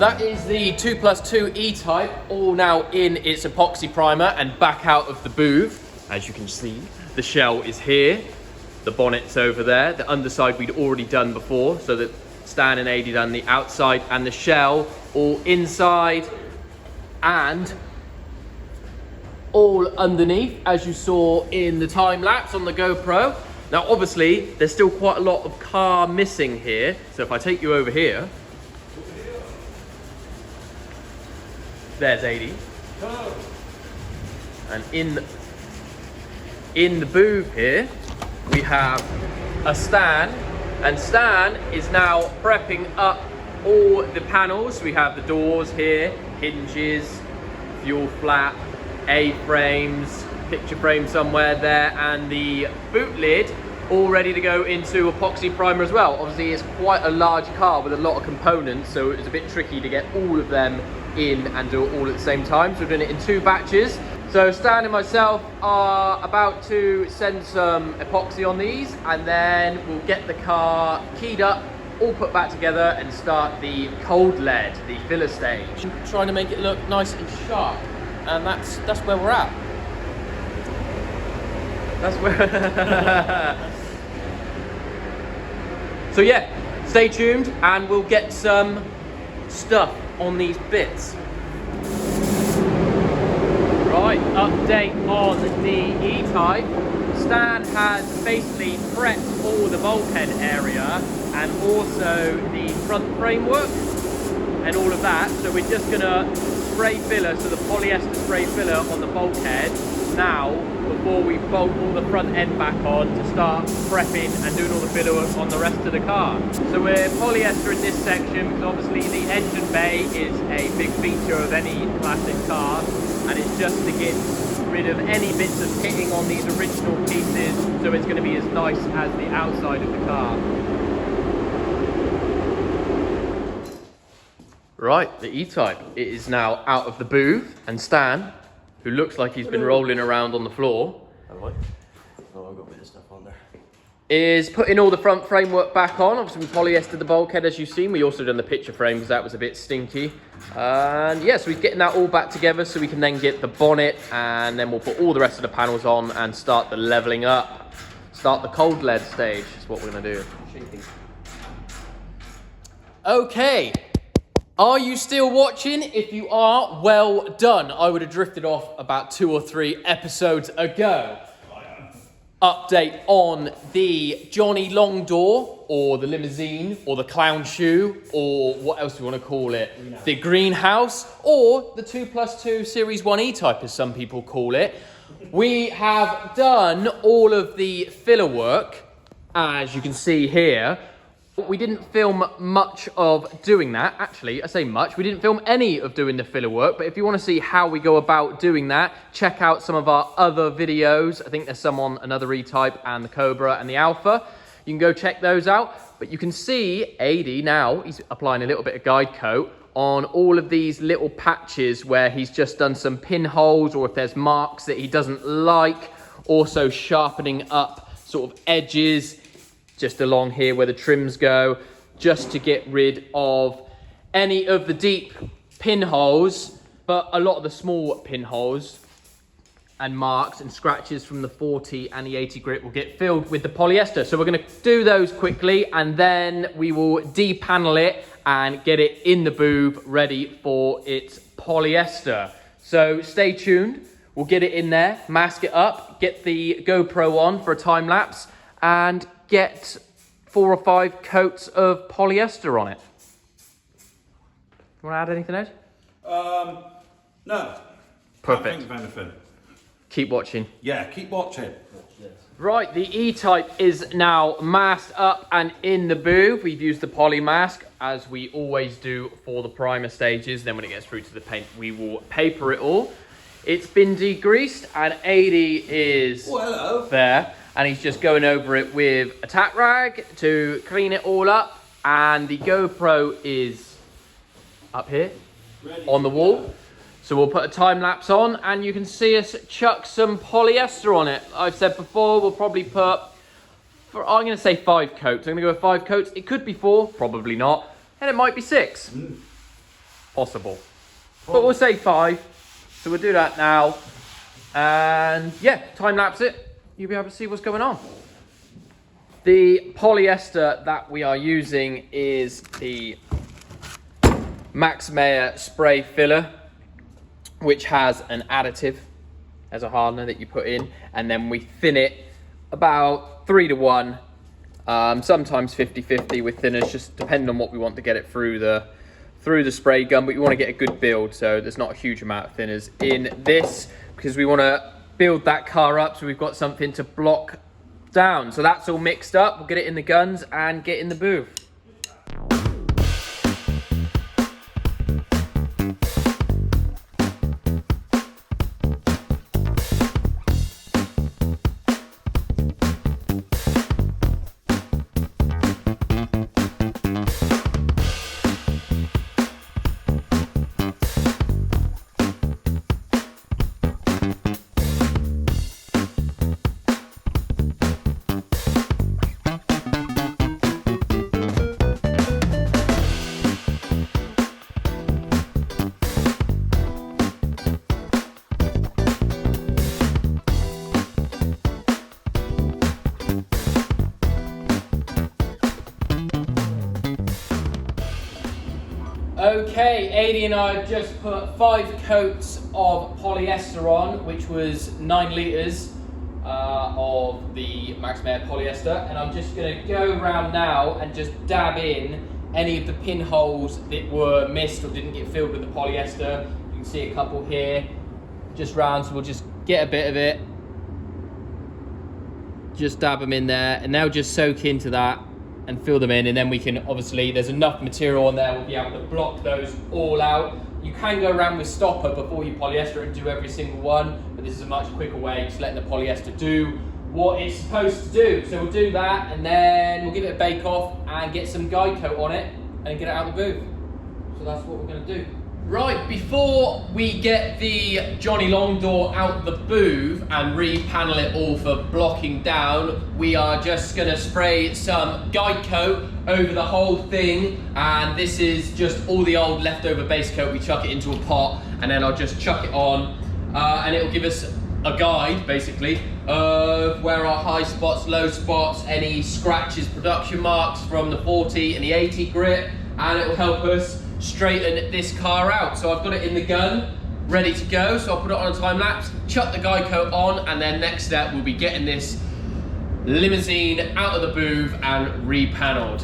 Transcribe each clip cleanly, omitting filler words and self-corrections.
that is the 2+2 E-Type, all now in its epoxy primer and back out of the booth. As you can see, the shell is here, the bonnet's over there, the underside we'd already done before, so that Stan and Adi done the outside and the shell all inside and all underneath, as you saw in the time lapse on the GoPro. Now obviously there's still quite a lot of car missing here, so if I take you over here, there's 80. And in the booth here we have a Stan, and Stan is now prepping up all the panels. We have the doors here, hinges, fuel flap, A-frames, picture frame somewhere there, and the boot lid all ready to go into epoxy primer as well. Obviously it's quite a large car with a lot of components, so it's a bit tricky to get all of them in and do it all at the same time, so we're doing it in 2 batches. So Stan and myself are about to send some epoxy on these, and then we'll get the car keyed up, all put back together, and start the cold lead, the filler stage. I'm trying to make it look nice and sharp, and that's where we're at. That's where. So yeah, stay tuned, and we'll get some stuff on these bits. Right, update on the E-Type. Stan has basically prepped all the bulkhead area and also the front framework and all of that. So we're just gonna spray filler, so the polyester spray filler on the bulkhead now before we bolt all the front end back on to start prepping and doing all the filler work on the rest of the car. So we're polyester in this section because obviously the engine bay is a big feature of any classic car, and it's just to get rid of any bits of pitting on these original pieces, so it's going to be as nice as the outside of the car. Right, the E-Type, it is now out of the booth, and Stan, who looks like he's been rolling around on the floor, Oh, I've got a bit of stuff on there, is putting all the front framework back on. Obviously we polyestered the bulkhead, as you've seen. We also done the picture frame because that was a bit stinky. And yeah, so we're getting that all back together so we can then get the bonnet, and then we'll put all the rest of the panels on and start the leveling up. Start the cold lead stage is what we're gonna do. Okay. Are you still watching? If you are, well done. I would have drifted off about 2 or 3 episodes ago. Update on the Jonny Long Door, or the limousine, or the clown shoe, or what else do you want to call it? The greenhouse, or the 2+2 Series 1 E-Type, as some people call it. We have done all of the filler work, as you can see here. We didn't film much of doing that. Actually, I say much. We didn't film any of doing the filler work, but if you want to see how we go about doing that, check out some of our other videos. I think there's some on another E-Type and the Cobra and the Alpha. You can go check those out. But you can see Adi now, he's applying a little bit of guide coat on all of these little patches where he's just done some pinholes, or if there's marks that he doesn't like. Also sharpening up sort of edges just along here where the trims go, just to get rid of any of the deep pinholes, but a lot of the small pinholes and marks and scratches from the 40 and the 80 grit will get filled with the polyester. So we're going to do those quickly, and then we will depanel it and get it in the booth ready for its polyester. So stay tuned. We'll get it in there, mask it up, get the GoPro on for a time lapse, and get 4 or 5 coats of polyester on it. You want to add anything, Ed? No. Perfect. Can't think of anything. Keep watching. Yeah, keep watching. Right, the E-Type is now masked up and in the booth. We've used the poly mask, as we always do for the primer stages. Then when it gets through to the paint, we will paper it all. It's been degreased, and Adi is there. And he's just going over it with a tack rag to clean it all up. And the GoPro is up here on the wall. So we'll put a time lapse on, and you can see us chuck some polyester on it. I've said before, we'll probably put, I'm going to say 5 coats. I'm going to go with 5 coats. It could be 4, probably not. And it might be 6. possible. But we'll say 5. So we'll do that now. And yeah, time lapse it. You'll be able to see what's going on. The polyester that we are using is the Max Mayer spray filler, which has an additive as a hardener that you put in, and then we thin it about 3 to 1, sometimes 50-50 with thinners, just depending on what we want to get it through the spray gun. But you want to get a good build, so there's not a huge amount of thinners in this because we want to build that car up so we've got something to block down. So that's all mixed up. We'll get it in the guns and get in the booth. Okay, Adi and I have just put 5 coats of polyester on, which was 9 litres of the Max Mayer polyester, and I'm just going to go around now and just dab in any of the pinholes that were missed or didn't get filled with the polyester. You can see a couple here, just round, so we'll just get a bit of it, just dab them in there, and they'll just soak into that and fill them in, and then we can, obviously there's enough material on there, we'll be able to block those all out. You can go around with stopper before you polyester and do every single one, but this is a much quicker way, just letting the polyester do what it's supposed to do. So we'll do that, and then we'll give it a bake off and get some guide coat on it and get it out of the booth. So that's what we're going to do. Right, before we get the Jonny Long Door out the booth and re-panel it all for blocking down, we are just going to spray some guide coat over the whole thing, and this is just all the old leftover base coat. We chuck it into a pot and then I'll just chuck it on, and it'll give us a guide basically of where our high spots, low spots, any scratches, production marks from the 40 and the 80 grit, and it will help us straighten this car out. So I've got it in the gun, ready to go, so I'll put it on a time lapse, chuck the guide coat on, and then next step we'll be getting this limousine out of the booth and re-panelled.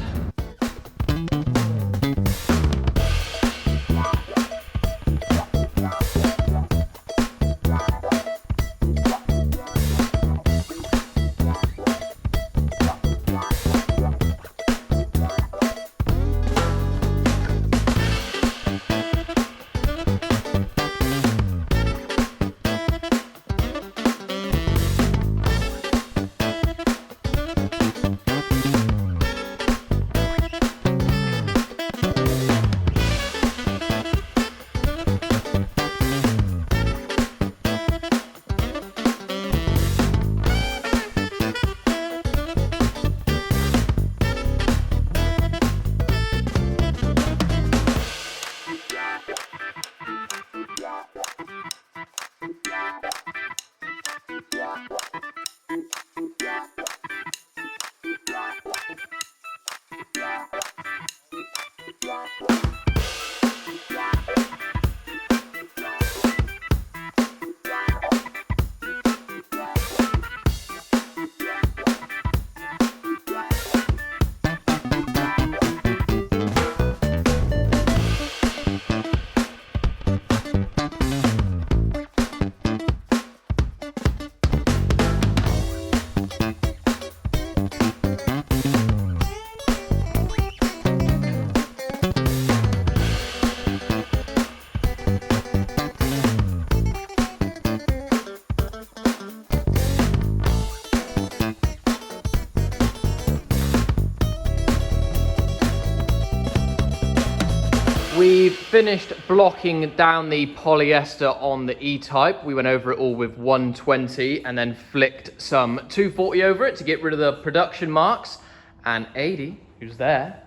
We've finished blocking down the polyester on the E-Type. We went over it all with 120 and then flicked some 240 over it to get rid of the production marks. And Adi, who's there,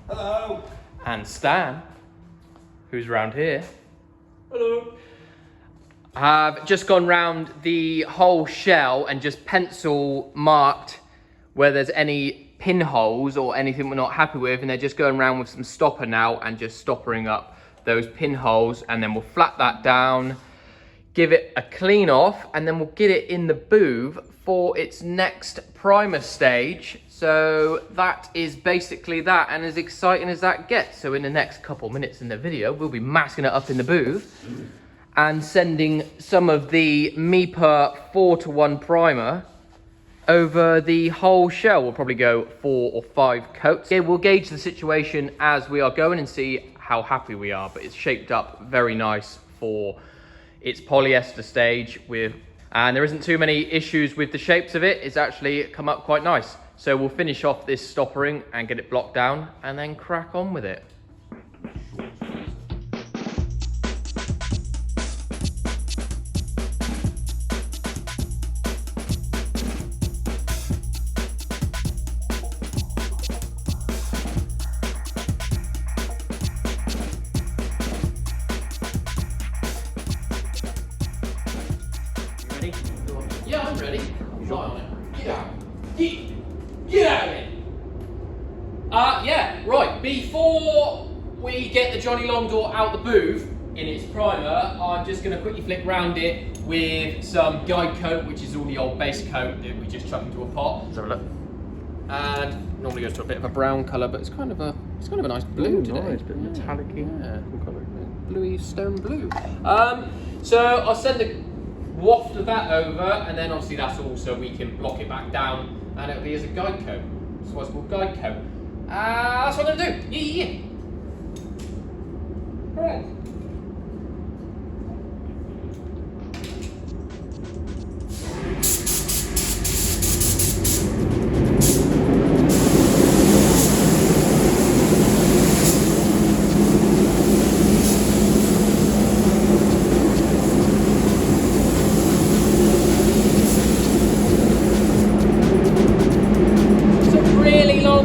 Hello. and Stan, who's around here. Hello. Have just gone round the whole shell and just pencil marked where there's any pinholes or anything we're not happy with, and they're just going around with some stopper now and just stoppering up those pinholes, and then we'll flat that down, give it a clean off, and then we'll get it in the booth for its next primer stage. So that is basically that, and as exciting as that gets. So in the next couple minutes in the video, we'll be masking it up in the booth and sending some of the MEPA 4:1 primer over the whole shell. We'll probably go 4 or 5 coats. Yeah, we'll gauge the situation as we are going and see how happy we are, but it's shaped up very nice for its polyester stage and there isn't too many issues with the shapes of it. It's actually come up quite nice. So we'll finish off this stoppering and get it blocked down and then crack on with it. Yeah, I'm ready. Fly on it. Get out. Get out of it. Yeah, right. Before we get the Jonny Long Door out the booth in its primer, I'm just going to quickly flick round it with some guide coat, which is all the old base coat that we just chuck into a pot. Let's have a look. And normally goes to a bit of a brown colour, but it's kind of a nice blue today. Nice, a bit metallic-y. Yeah, cool colour. Bluey stone blue. So I'll send the waft of that over, and then obviously that's all so we can block it back down, and it'll be as a guide coat. That's why it's called guide coat. That's what I'm going to do. Yeah. Right.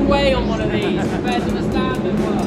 Way on one of these compared to the standard one.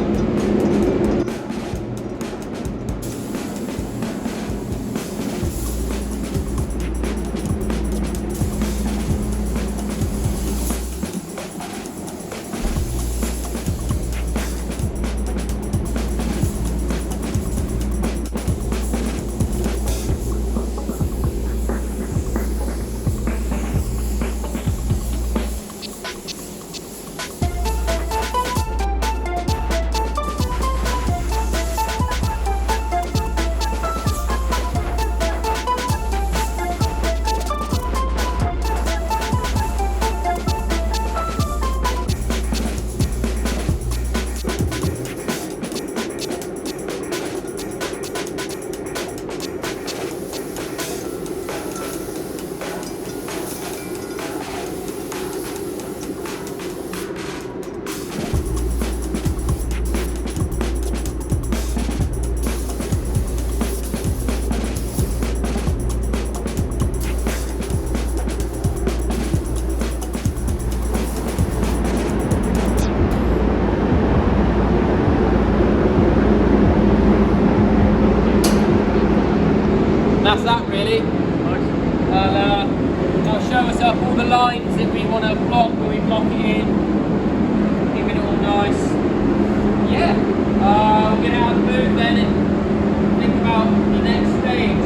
That's that really. That'll show us up all the lines that we want to block when we block it in. Keeping it all nice. Yeah. We'll get out of the booth then and think about the next stage.